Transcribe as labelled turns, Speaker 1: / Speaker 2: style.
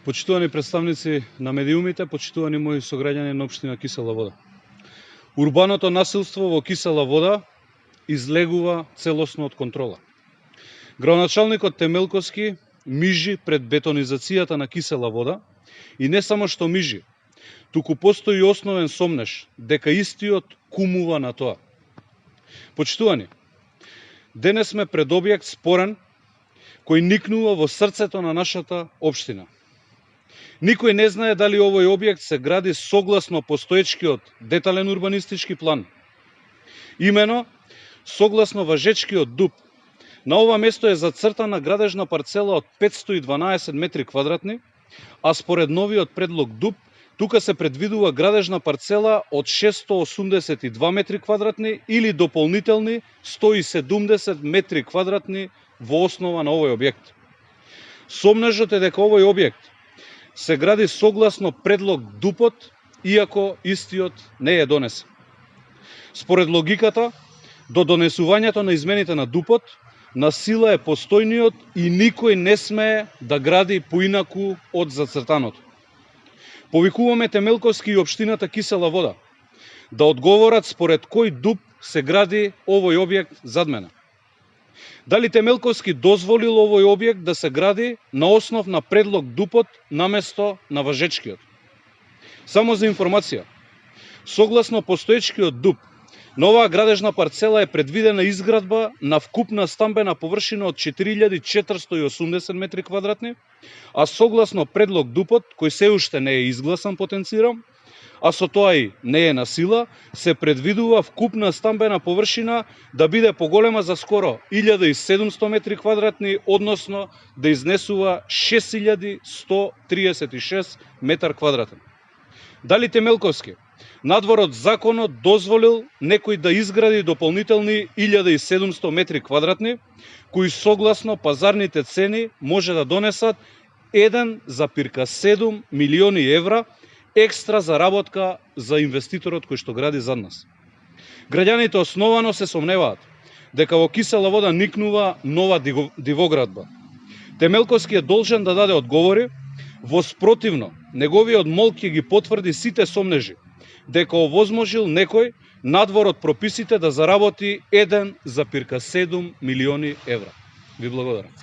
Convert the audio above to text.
Speaker 1: Почитувани представници на медиумите, почитувани мои сограѓани на општина Кисела Вода. Урбаното насилство во Кисела Вода излегува целосно од контрола. Градоначалникот Темелковски мижи пред бетонизацијата на Кисела Вода и не само што мижи, туку постои основен сомнеш дека истиот кумува на тоа. Почитувани, денес сме пред објект спорен кој никнува во срцето на нашата општина. Никој не знае дали овој објект се гради согласно постоечкиот детален урбанистички план. Имено, согласно важечкиот ДУП, на ова место е зацртана градежна парцела од 512 метри квадратни, а според новиот предлог ДУП, тука се предвидува градежна парцела од 682 метри квадратни или дополнителни 170 метри квадратни во основа на овој објект. Сомнежот е дека овој објект се гради согласно предлог ДУПот, иако истиот не е донесен. Според логиката, до донесувањето на измените на ДУПот, на сила е постојниот и никој не смее да гради поинаку од зацртаното. Повикуваме Темелковски и општината Кисела Вода да одговорат според кој ДУП се гради овој објект зад мене. Дали Темелковски дозволил овој објект да се гради на основ на предлог ДУПот наместо на важечкиот? Само за информација, согласно постоечкиот ДУП, на оваа градежна парцела е предвидена изградба на вкупна стамбена површина од 4480 метри квадратни, а согласно предлог ДУПот, кој се уште не е изгласан, потенцирам, а со тоа и не е на сила, се предвидува вкупна стамбена површина да биде поголема за скоро 1700 метри квадратни, односно да изнесува 6136 метар квадратен. Дали Темелковски, надвор од законот, дозволил некој да изгради дополнителни 1700 метри квадратни, кои согласно пазарните цени може да донесат 1,7 милиони евра екстра заработка за инвеститорот кој што гради зад нас. Граѓаните основано се сомневаат дека во Кисела Вода никнува нова дивоградба. Темелковски е должен да даде одговори, во спротивно неговиот молк ќе ги потврди сите сомнежи дека овозможил некој надвор од прописите да заработи 1,7 милиони евра. Ви благодарам.